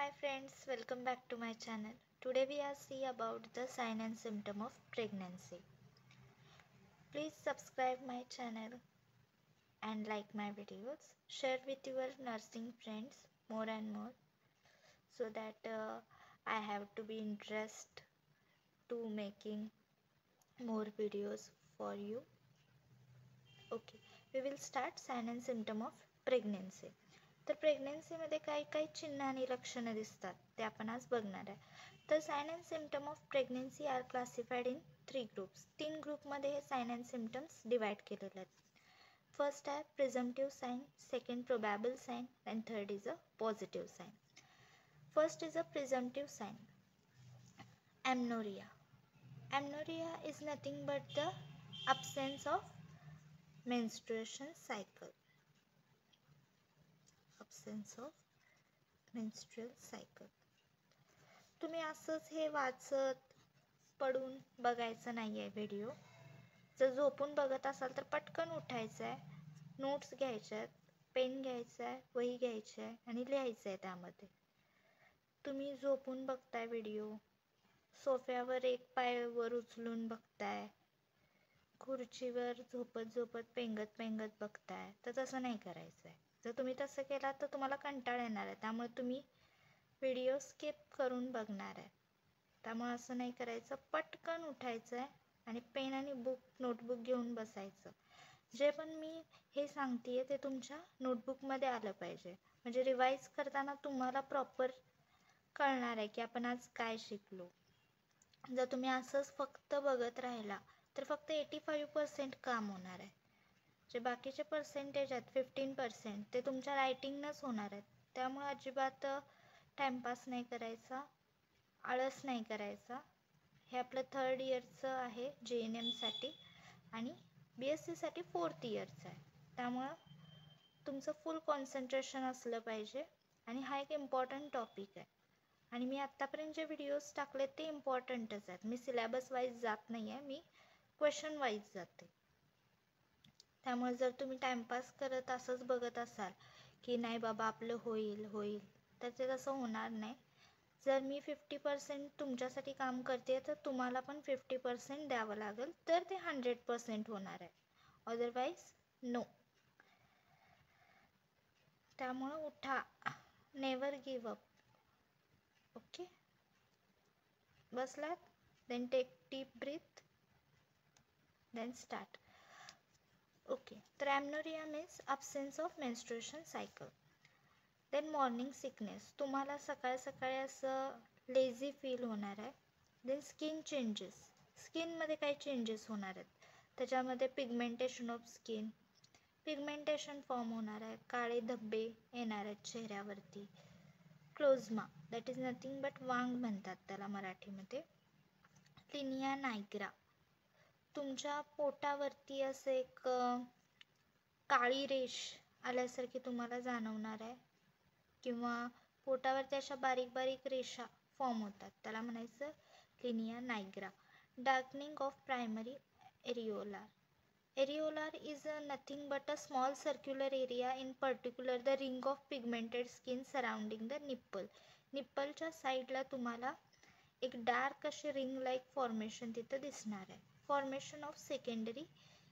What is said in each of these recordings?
Hi friends, welcome back to my channel. Today we are see about the sign and symptom of pregnancy. Please subscribe my channel and like my videos. Share with your nursing friends more and more so that I have to be interested to making more videos for you. Okay, we will start sign and symptom of pregnancy. तर प्रेग्नन्सीमध्ये काही काही चिन्ह आणि लक्षणं दिसतात ते आपण आज बघणार आहे. तर sign and symptom of pregnancy are classified in 3 groups. 3 ग्रुपमध्ये हे साइन अँड सिम्पटम्स डिवाइड केलेले आहेत. फर्स्ट आहे presumptive sign, second probable sign and third is a positive sign. First is a presumptive sign. Amenorrhoea. Amenorrhoea is nothing but the absence of menstruation cycle. Absence of menstrual cycle. तुम्ही असंच हे वाचत पडून बघायचं नाही आहे video. जर झोपून बघत असाल तर पटकन उठायचं आहे, नोट्स घ्यायच्या आहेत, पेन घ्यायचं आहे, वही घ्यायची आहे आणि लिहायचं आहे त्यामध्ये. तुम्ही झोपून बघताय व्हिडिओ, सोफ्यावर एक पाय वर उचलून बघताय, खुर्चीवर झोपत झोपत पेंगत बघताय, तर तसं नाही करायचं आहे. जर तुम्ही तसं केलात तर तुम्हाला कंटाळा येणार आहे, त्यामुळे तुम्ही व्हिडिओ स्किप करून बघणार आहे. त्यामुळे असं नाही करायचं. पटकन उठायचं आहे आणि पेन आणि नोटबुक घेऊन बसायचं. जे पण मी हे सांगते ते तुमच्या नोटबुकमध्ये आलं पाहिजे, म्हणजे रिवाईज करताना तुम्हाला प्रॉपर कळणार आहे की आपण आज काय शिकलो. जर तुम्ही असंच फक्त बघत राहिला तर फक्त 85% काम होणार आहे. जे बाकीचे पर्सेंटेज आहेत 15% ते तुमच्या रायटिंगनंच होणार आहेत. त्यामुळे अजिबात टाइमपास नाही करायचा, आळस नाही करायचा. हे आपलं 3rd इयरचं आहे JNMसाठी आणि BSCसाठी 4th इयरचं आहे. त्यामुळं तुमचं फुल कॉन्सन्ट्रेशन असलं पाहिजे आणि हा एक इम्पॉर्टंट टॉपिक आहे. आणि मी आत्तापर्यंत जे व्हिडिओज टाकले ते इम्पॉर्टंटच आहेत. मी सिलेबस वाईज जात नाही आहे, मी क्वेश्चन वाईज जाते. त्यामुळे जर तुम्ही टाइमपास करत असंच बघत असाल की नाही बाबा आपलं होईल तर ते तसं होणार नाही. जर मी 50% तुमच्यासाठी काम करते तर तुम्हाला पण 50% द्यावं लागेल, तर ते 100% होणार आहे. Otherwise no. त्यामुळं उठा, नेवर गिव्ह अप. ओके, बसलात, then take deep breath, then start. Okay, तर amenorrhoea means absence of menstruation cycle. Then morning sickness, तुम्हाला सकाळी सकाळी असं लेझी फील होणार आहे. देन स्किन चेंजेस, स्किनमध्ये काही चेंजेस होणार आहेत. त्याच्यामध्ये pigmentation of skin, pigmentation form होणार आहे, काळे धब्बे येणार आहेत चेहऱ्यावरती. क्लोझमा, दॅट इज नथिंग बट वांग म्हणतात त्याला मराठीमध्ये. लिनिया नायग्रा, तुमच्या पोटावरती असं एक काळी रेष आल्यासारखी तुम्हाला जाणवणार आहे, किंवा पोटावरती अशा बारीक बारीक रेषा फॉर्म होतात, त्याला म्हणायचं linea nigra. Darkening of primary areolar. Areolar is nothing but a small circular area, in particular the ring of pigmented skin surrounding the nipple. निप्पलच्या साईडला तुम्हाला एक डार्क अशी रिंग लाईक फॉर्मेशन तिथं दिसणार आहे. Formation of secondary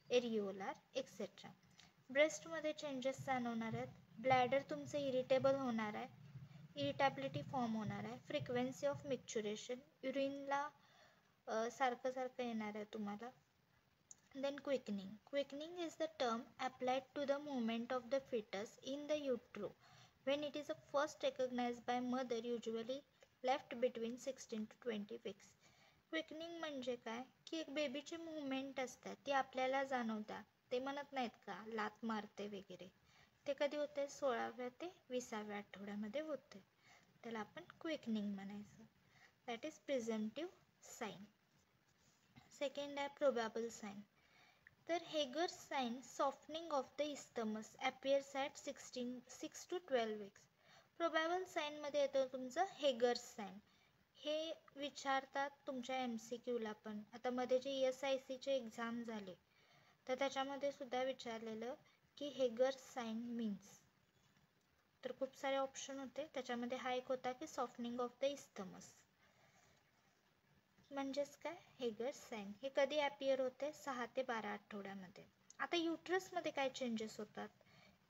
areolar etcetera. ब्रेस्टमध्ये changes जाणवणार आहेत. ब्लॅडर तुमचं इरिटेबल होणार आहे, इरिटॅबिलिटी फॉर्म होणार आहे. फ्रिक्वेन्सी ऑफ मिक्चुरेशन, युरिनला सारखं येणार आहे तुम्हाला. Then quickening. Quickening is the term applied to the movement of the fetus in the utero when it is first recognized by mother, usually left between 16 to 20 weeks. Quickening म्हणजे काय की एक बेबीची movement असतात ती आपल्याला जाणवतात. ते म्हणत नाहीत का लात मारते वगैरे, ते कधी होते 16व्या ते 20व्या आठवड्यामध्ये होते. त्याला आपण क्विकनिंग म्हणायचं. That is presumptive sign. Second आहे प्रोबॅबल साईन. तर Hegar's sign, softening of the isthmus, appears at 6 to 12 weeks. Probable साईनमध्ये येतं तुमचं हेगर्स साइन. हे विचारतात तुमच्या MCQला पण. आता मध्ये जे ESICचे एक्झाम झाले तर त्याच्यामध्ये सुद्धा विचारलेलं की हेगर्स साइन मीन्स. तर खूप सारे ऑप्शन होते, त्याच्यामध्ये हा एक होता की सॉफ्टनिंग ऑफ द इस्थमस. म्हणजेच काय, हेगर्स साइन. हे कधी ॲपियर होते, 6 ते 12 आठवड्यामध्ये. आता युट्रसमध्ये काय चेंजेस होतात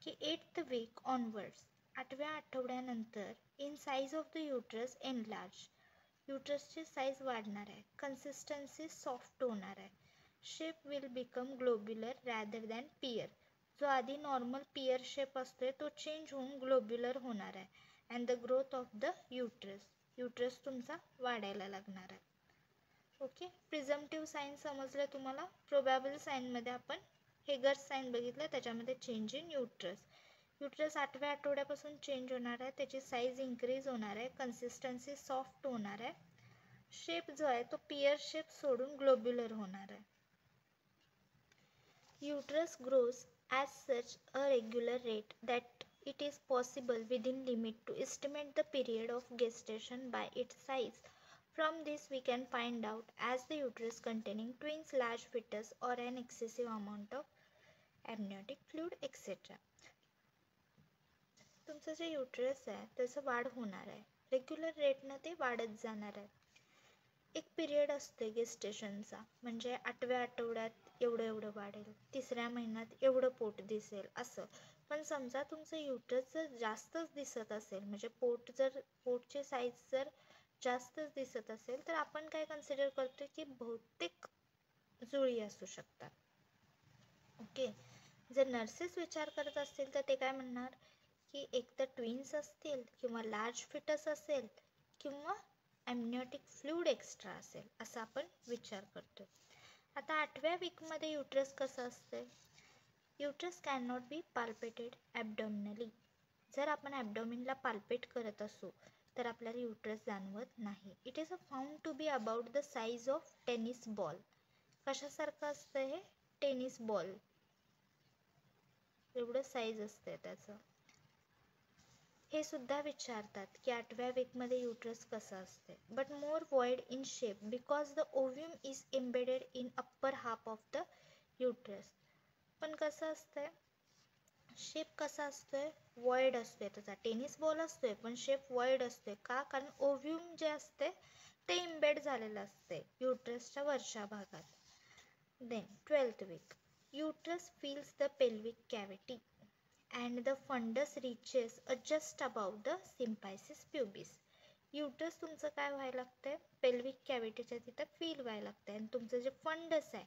की 8th वीक ऑनवर्ड्स, 8व्या आठवड्यानंतर in size of the uterus enlarge, युट्रसची साईज वाढणार आहे, कन्सिस्टन्सी सॉफ्ट होणार आहे, shape will become globular rather than pear. जो आधी नॉर्मल पियर शेप असतोय तो चेंज होऊन ग्लोब्युलर होणार आहे. And the growth of the uterus, uterus तुमचा वाढायला लागणार आहे. ओके, प्रिझम्पटिव्ह साईन समजलं तुम्हाला. प्रोबॅबल साईनमध्ये आपण हेगर्स साईन बघितलं, त्याच्यामध्ये चेंज इन युट्रस. युट्रस 8व्या आठवड्यापासून चेंज होणार आहे, त्याची साईज इन्क्रीज होणार आहे, कन्सिस्टन्सी सॉफ्ट होणार आहे, शेप जो आहे तो पियर शेप सोडून ग्लोब्युलर होणार आहे. Uterus grows at such a regular rate that it is possible within limit to estimate the period of gestation by its size. From this we can find out as the uterus containing twins, large fetus or an excessive amount of amniotic fluid etc. तुमचं जे uterus आहे त्याचं वाढ होणार आहे, regular रेटनं ते वाढत जाणार आहे. एक पिरियड असते गेस्टेशनचा, म्हणजे 8व्या आठवड्यात एवढं वाढेल, 3ऱ्या महिन्यात एवढं पोट दिसेल असं. पण समजा तुमचं युटरस जर जास्तच दिसत असेल, म्हणजे पोटची साईज जर जास्तच दिसत असेल, तर आपण काय कन्सिडर करतो की बहुतेक जुळी असू शकतात. ओके, जर नर्सेस विचार करत असतील तर ते काय म्हणणार की एक तर ट्विन्स असतील किंवा लार्ज फिटस असेल किंवा ॲम्निओटिक फ्लूइड एक्स्ट्रा असेल, असं आपण विचार करतो. आता 8व्या वीकमध्ये युट्रस कसं असते, uterus can not be palpated abdominally. जर आपण ॲबडॉमिनला पाल्पेट करत असू तर आपल्याला युट्रस जाणवत नाही. It is found to be about the size of tennis ball. कशासारखं असतं हे, टेनिस बॉल एवढं साईज असते त्याचं. हे सुद्धा विचारतात की 8व्या वीकमध्ये युट्रस कसं असते. But more void in shape because the ovum is embedded in upper half of the uterus. पण कसं असतंय, शेप कसा असतोय, वॉइड असतोय त्याचा. टेनिस बॉल असतोय पण शेप वॉइड असतोय. का, कारण ओव्ह्यूम जे असते ते एम्बेड झालेलं असते युट्रसच्या वरच्या भागात. Then 12th week, uterus fills the pelvic cavity and the fundus reaches just above the symphysis pubis. Uterus तुमचं काय व्हायला लागतंय, पेल्विक कॅव्हिटीच्या तिथं फील व्हायला लागतंय, आणि तुमचं जे फंडस आहे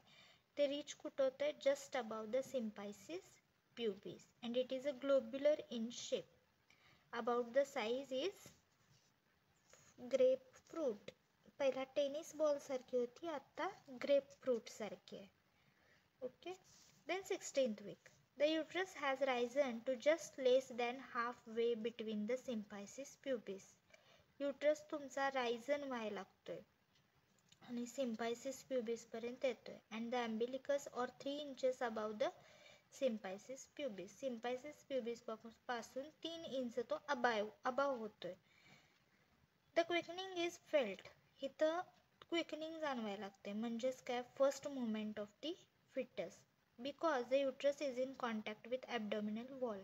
ते रीच कुठं होतंय, just above the symphysis pubis, and it is a globular in shape. About the size is grapefruit. पहिला टेनिस बॉल सारखी होती, आता ग्रेपफ्रूट सारखी आहे. Okay, then 16th week, the uterus has risen to just less than halfway between the symphysis pubis. Uterus तुमचा risen व्हायला लागतोय आणि सिम्पायसिस प्युबिस पर्यंत येतोय. And the umbilicus or 3 inches above the symphysis pubis. Symphysis pubis पासून 3 inch तो above होतोय. The quickening is felt. इथं क्विकनिंग जाणवायला लागते, म्हणजेच काय, first movement of the fetus. Because the uterus is in contact with abdominal wall.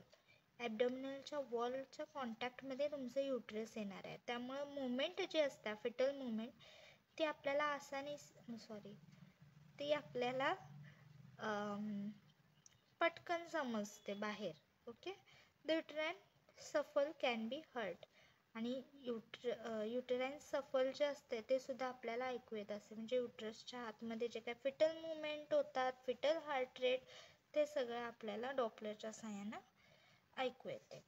ॲबडॉमिनलच्या वॉलच्या कॉन्टॅक्टमध्ये तुमचं युट्रस येणार आहे, त्यामुळं मुवमेंट जी असते फिटल मुवमेंट ती आपल्याला ती आपल्याला पटकन समजते बाहेर. ओके, द युट्राइन सफल कॅन बी हर्ड. आणि युटेराइन सफल जे असते ते सुद्धा आपल्याला ऐकू येत असते, म्हणजे युट्रसच्या आतमध्ये जे काय फिटल मुवमेंट होतात, फिटल हार्ट रेट, ते सगळं आपल्याला डॉपलरच्या सहाय्यानं ऐकू येते.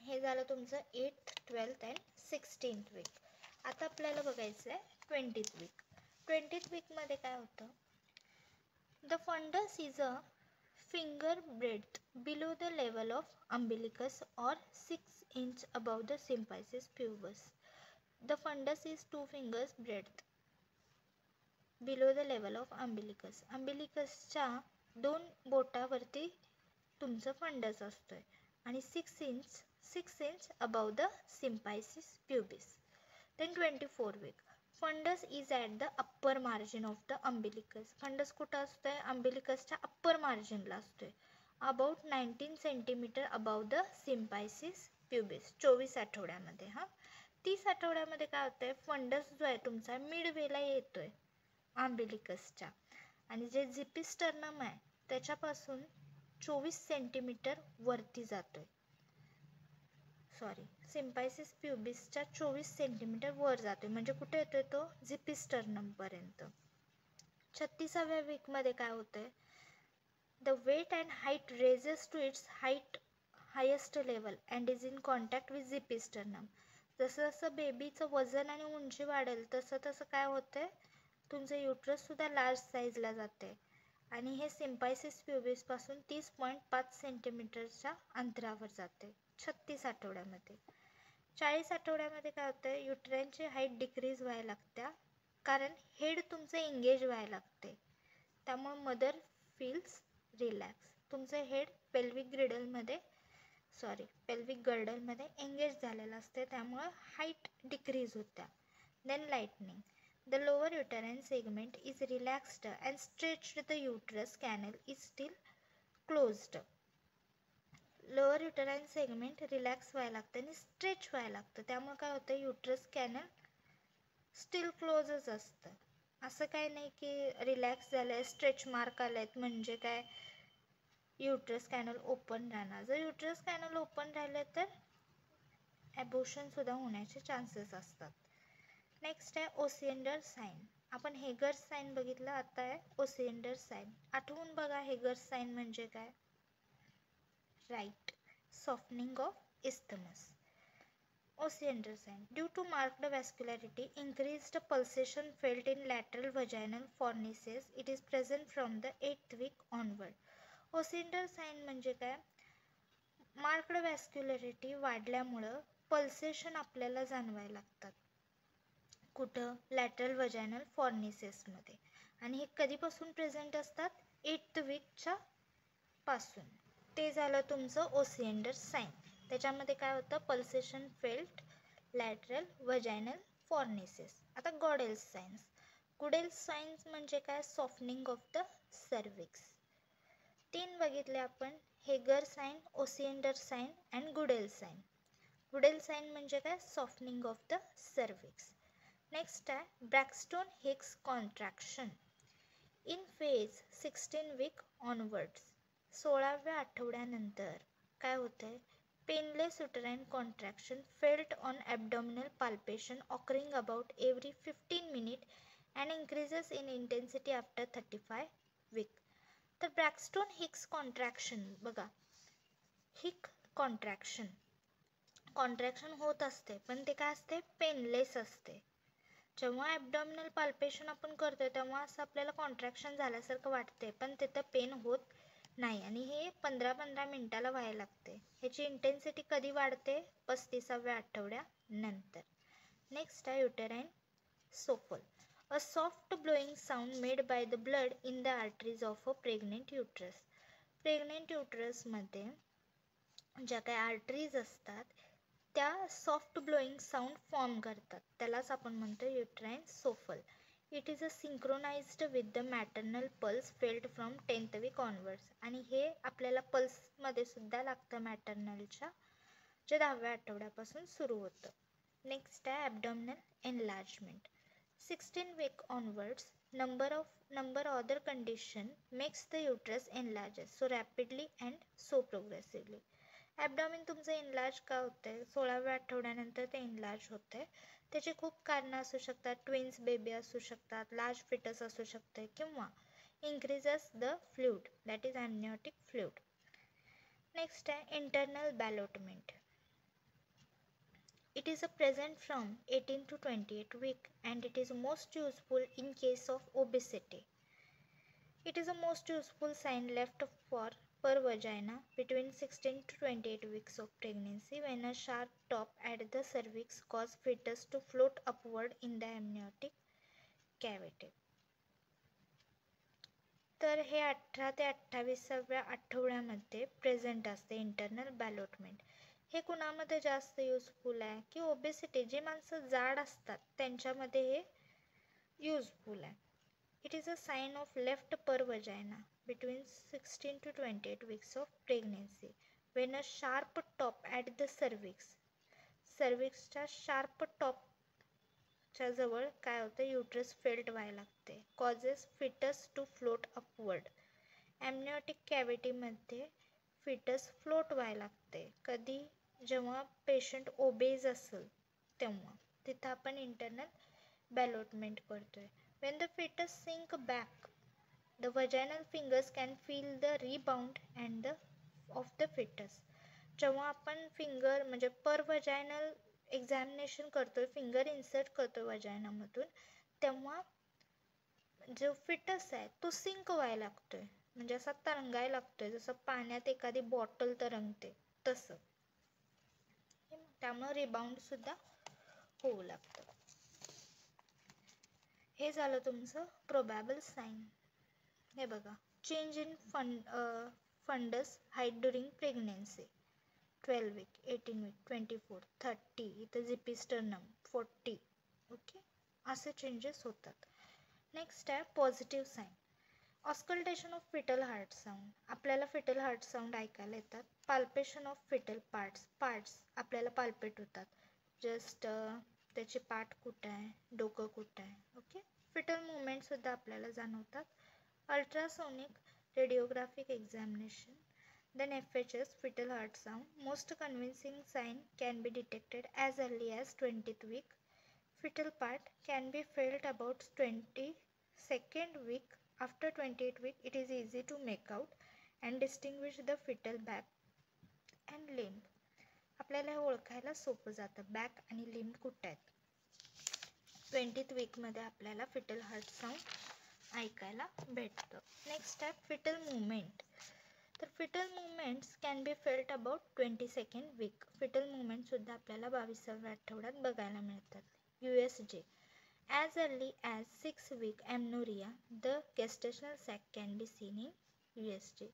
हे झालं तुमचं 8th, 12th and 16th weak. आता आपल्याला बघायचं आहे 20th वीक. 20th वीकमध्ये काय होतं, the fundus is a finger breadth below the level of umbilicus or 6 inch above the symphysis pubis. The fundus is 2 fingers breadth below the level of umbilicus. umbilicusच्या 2 बोटावरती तुमचं funds असतोय आणि 6 inch above the symphysis pubis. Then 24 week. Fundus is at the upper margin of the umbilicus. Fundus कुठं असतोय, अम्बिलिकसच्या upper मार्जिनला असतोय. About 19 centimetre above the symphysis pubis. 24 आठवड्यामध्ये. 30 आठवड्यामध्ये काय होतंय, फंडस जो आहे तुमचा मिडवेला येतोय आंबिलिकसच्या, आणि जे झिपिस्टर्नम आहे त्याच्यापासून 24 सेंटीमीटर वरती जातोय. सिम्पायसिस प्युबिसच्या 24 सेंटीमीटर वर जातोय. म्हणजे कुठे येतोय तो, झिपिस्टर्नम पर्यंत. 36व्या वीकमध्ये काय होतंय, the weight and height raises to its highest level and is in contact with xiphisternum. जसं जसं बेबीचं वजन आणि उंची वाढेल तसं तसं काय होतंय, तुमचं युट्रस सुद्धा लार्ज साईजला जाते, आणि हे सिम्पायसिस प्युबिस पासून 30.5 सेंटीमीटरच्या अंतरावर जाते 36 आठवड्यामध्ये. 40 आठवड्यामध्ये काय होतंय, युट्राईनची हाईट डिक्रीज व्हायला लागत्या, कारण हेड तुमचं एंगेज व्हायला लागते. त्यामुळे मदर फील्स रिलॅक्स. तुमचं हेड पेल्विक गर्डलमध्ये एंगेज झालेलं असते, त्यामुळे हाईट डिक्रीज होत्या. Then lightening. The lower uterine segment is relaxed and stretched. The uterus canal is still closed. Lower uterine segment relax व्हायला लागतं आणि स्ट्रेच व्हायला लागतं. त्यामुळे काय होतं, युट्रस कॅनल स्टील क्लोजच असतं. असं काय नाही की रिलॅक्स झालं आहे, स्ट्रेच मार्क आले आहेत म्हणजे काय युट्रस कॅनल ओपन राहणार. जर युट्रस कॅनल ओपन राहिले तर ॲबॉर्शनसुद्धा होण्याचे चान्सेस असतात. नेक्स्ट आहे ओसिएंडर साईन. आपण हेगर्स साईन बघितलं, आता आहे ओसिएंडर साईन. आठवून बघा हेगर्स साईन म्हणजे काय. Right, softening of isthmus. Osiander sign. Due to marked vascularity, increased pulsation felt in lateral vaginal fornices, it is present from the 8th week onward. Osiander sign म्हणजे काय, marked वॅस्क्युलॅरिटी वाढल्यामुळं pulsation आपल्याला जाणवायला लागतात. कुठं, लॅटरल वजायनल फॉर्निसेसमध्ये. आणि हे कधीपासून प्रेझेंट असतात, 8th वीकच्या पासून. ते झालं तुमचं ओसिएंडर साईन. त्याच्यामध्ये काय होतं, पल्सेशन फेल्ट लॅटरल वजायनल फॉर्निसेस. आता गॉडेल्स साईन्स. गुडेल्स साईन्स म्हणजे काय, सॉफ्टनिंग ऑफ द सर्विक्स. 3 बघितले आपण, Hegar sign, Osiander sign and Goodell sign. Goodell sign म्हणजे काय, softening of the cervix. Next आहे Braxton Hicks contraction. In phase 16 week onwards. 16व्या आठवड्यानंतर काय होतंय, painless uterine contraction felt on abdominal palpation occurring about every 15 minute and increases in intensity after 35 week. तर Braxton Hicks contraction बघा, हिक contraction होत असते, पण ते काय असते, पेनलेस असते. जेव्हा ॲबडॉमिनल पाल्पेशन आपण करतोय तेव्हा असं आपल्याला कॉन्ट्रॅक्शन झाल्यासारखं वाटते, पण तिथं पेन होत नाही, आणि हे 15-15 मिनिटाला व्हायला लागते. ह्याची इंटेन्सिटी कधी वाढते, 35व्या आठवड्यानंतर. नेक्स्ट आहे uterine souffle. A soft blowing sound made by the blood in the arteries of a pregnant uterus. Pregnant युट्रसमध्ये ज्या काही आर्टरीज असतात त्या सॉफ्ट ब्लोईंग साऊंड फॉर्म करतात, त्यालाच आपण म्हणतो uterine souffle. It is a synchronised with the maternal pulse felt from 10th week onwards. आणि हे आपल्याला पल्समध्ये सुद्धा लागतं मॅटर्नलच्या, जे 10व्या आठवड्यापासून सुरू होतं. नेक्स्ट आहे abdominal enlargement. 16 week onwards number other condition makes the uterus enlarges so rapidly and so progressively. Abdomen तुमचं इनलार्ज का होतंय, 16व्या आठवड्यानंतर ते इनलार्ज होते. त्याची खूप कारणं असू शकतात, ट्विन्स बेबी असू शकतात, लार्ज फिटस असू शकते, किंवा increases the fluid, that is amniotic fluid. Next आहे internal बॅलोटमेंट. It is present from 18 to 28 week and it is most useful in case of obesity. It is the most useful sign left per vagina between 16 to 28 weeks of pregnancy when a sharp top at the cervix causes fetus to float upward in the amniotic cavity. तर हे 18 ते 28व्या आठवड्यामध्ये present असते internal ballottement. हे कुणामध्ये जास्त useful आहे की obesity, जी माणसं जाड असतात त्यांच्यामध्ये हे युजफुल आहे. It is a sign of left per vagina between 16 to 28 weeks of pregnancy when a sharp top at the cervixच्या sharp top च्या जवळ काय होतं uterus felt व्हायला लागते causes fetus to float upward. amniotic cavity मध्ये fetus float व्हायला लागते कधी जेव्हा पेशंट ओबेज असेल तेव्हा तिथं आपण इंटरनल बॅलोटमेंट करतोय. when the fetus sink back the vaginal fingers can feel the rebound and the of the fetus. जेव्हा आपण फिंगर म्हणजे पर वजायनल एक्झामिनेशन करतोय फिंगर इन्सर्ट करतोय वजायनामधून तेव्हा जो फिटस आहे तो सिंक व्हायला लागतोय म्हणजे असा तरंगायला लागतोय जसं पाण्यात एखादी बॉटल तरंगते तसं. त्यामुळे रिबाउंड सुद्धा होऊ लागतं. हे झालं तुमचं प्रोबॅबल साइन. हे बघा change in fundus height during pregnancy 12 week 18 week 24 30 इथं झिपिस्टर्नम 40 ओके असे चेंजेस होतात. नेक्स्ट आहे positive sign. Auscultation of fetal heart sound. आपल्याला फिटल हार्ट साऊंड ऐकायला येतात. पाल्पेशन ऑफ फिटल पार्ट्स आपल्याला पाल्पेट होतात. जस्ट त्याचे पाठ कुठं आहे डोकं कुठं आहे ओके. फिटल मुवमेंटसुद्धा आपल्याला जाणवतात. Ultrasonic radiographic examination. Then FHS fetal heart sound. Most convincing sign can be detected as early as 20th week. Fetal part can be felt about 22nd week. After 28th week, it is easy to make out and distinguish the fetal back and limb. आपल्याला हे ओळखायला सोपं जातं back आणि लिंब कुठे आहेत. 20th week मध्ये आपल्याला fetal heart sound ऐकायला भेटतं. नेक्स्ट आहे fetal movement. तर fetal movements can be felt about 22nd week. Fetal movement सुद्धा आपल्याला 22व्या आठवड्यात बघायला मिळतात. USG. As early as 6 week amenorrhoea the gestational sac can be seen in USG.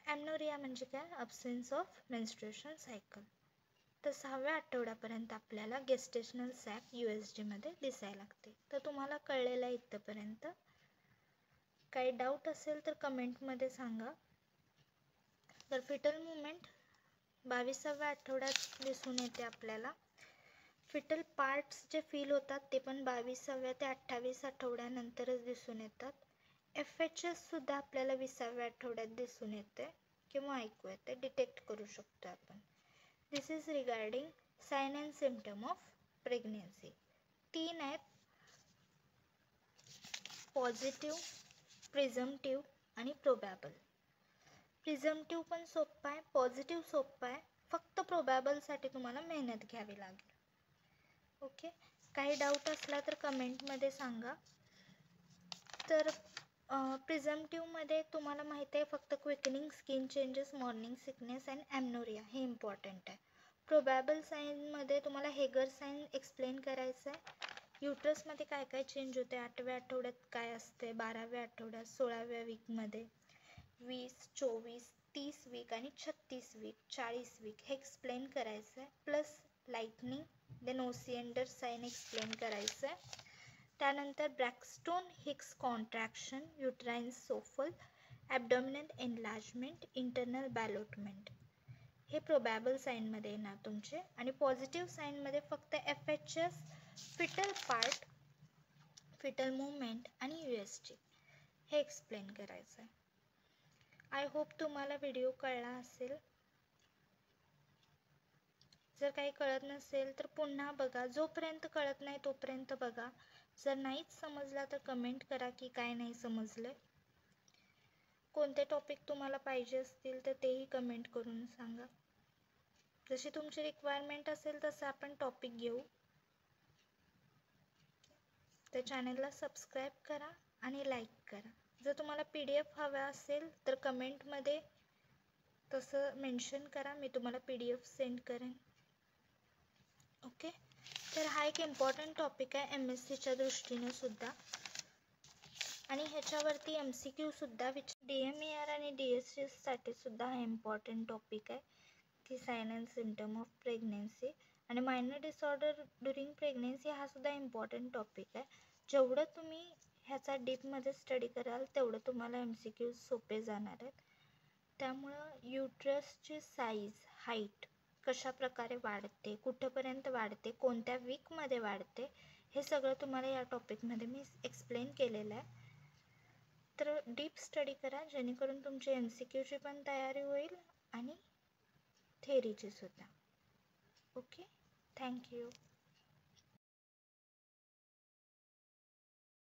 Amenorrhoea म्हणजे काय अब्सेन्स ऑफ मेन्स्ट्रुएशन सायकल. तर 6व्या आठवड्यापर्यंत आपल्याला गेस्टेशनल सॅक USG मध्ये दिसायला लागते. तर तुम्हाला कळलेलं आहे इथपर्यंत. काही डाऊट असेल तर कमेंटमध्ये सांगा. तर फिटल मुवमेंट 22व्या आठवड्यात दिसून येते आपल्याला. फिटल पार्ट्स जे फील होतात ते पण 22व्या ते 28 आठवड्यानंतरच दिसून येतात. FHS सुद्धा आपल्याला 20व्या आठवड्यात दिसून येते किंवा ऐकू येते डिटेक्ट करू शकतो आपण. This is regarding sign and symptom of pregnancy. 3 आहेत पॉझिटिव्ह प्रिझम्पटिव्ह आणि प्रोबॅबल. प्रिझम्पटिव्ह पण सोपं आहे पॉझिटिव्ह सोपं आहे फक्त प्रोबॅबलसाठी तुम्हाला मेहनत घ्यावी लागेल ओके. काही डाऊट असला तर कमेंटमध्ये सांगा. तर प्रिझम्पटिव्हमध्ये तुम्हाला माहिती आहे फक्त quickening skin changes morning sickness and amenorrhoea हे इम्पॉर्टंट आहे. प्रोबॅबल साईनमध्ये तुम्हाला हेगर साईन एक्सप्लेन करायचं आहे. युट्रसमध्ये काय काय चेंज होते 8व्या आठवड्यात काय असते 12व्या आठवड्यात 16व्या वीकमध्ये 20 24 30 वीक आणि 36 वीक 40 वीक हे एक्सप्लेन करायचं आहे. Plus lightening then Osiander sign explain करायचं आहे. त्यानंतर Braxton Hicks contraction uterine souffle abdominal enlargement internal ballottement हे प्रोबॅबल साईनमध्ये येणार तुमचे. आणि पॉझिटिव्ह साईनमध्ये फक्त FHS fetal part fetal movement आणि USG हे एक्सप्लेन करायचं आहे. आय होप तुम्हाला व्हिडिओ कळला असेल. जर काही कळत नसेल तर पुन्हा बघा. जोपर्यंत कळत नाही तोपर्यंत बघा. जर नाहीच समजला तर कमेंट करा की काय नाही समजलं. कोणते टॉपिक तुम्हाला पाहिजे असतील तर तेही कमेंट करून सांगा. जशी तुमची रिक्वायरमेंट असेल तसं आपण टॉपिक घेऊ. तर चॅनलला सबस्क्राईब करा आणि लाईक करा. जर तुम्हाला PDF हवा असेल तर कमेंटमध्ये तसं मेन्शन करा मी तुम्हाला PDF सेंड करेन ओके. तर हा एक इम्पॉर्टंट टॉपिक आहे MSCच्या दृष्टीने सुद्धा आणि ह्याच्यावरती MCQ सुद्धा DMER आणि DSCसाठी सुद्धा हा इम्पॉर्टंट टॉपिक आहे की sign and symptom of pregnancy आणि मायनर डिसऑर्डर ड्युरिंग प्रेग्नेन्सी हा सुद्धा इम्पॉर्टंट टॉपिक आहे. जेवढं तुम्ही ह्याचा डीपमध्ये स्टडी कराल तेवढं तुम्हाला MCQs सोपे जाणार आहेत. त्यामुळं युट्रसची साईज, हाईट कशा प्रकारे वाढते, कुठंपर्यंत वाढते, कोणत्या वीकमध्ये वाढते, हे सगळं तुम्हाला या टॉपिकमध्ये मी एक्सप्लेन केलेलं आहे. तर डीप स्टडी करा जेणेकरून तुमची MCQची पण तयारी होईल आणि थेअरीची सुद्धा. Okay, thank you.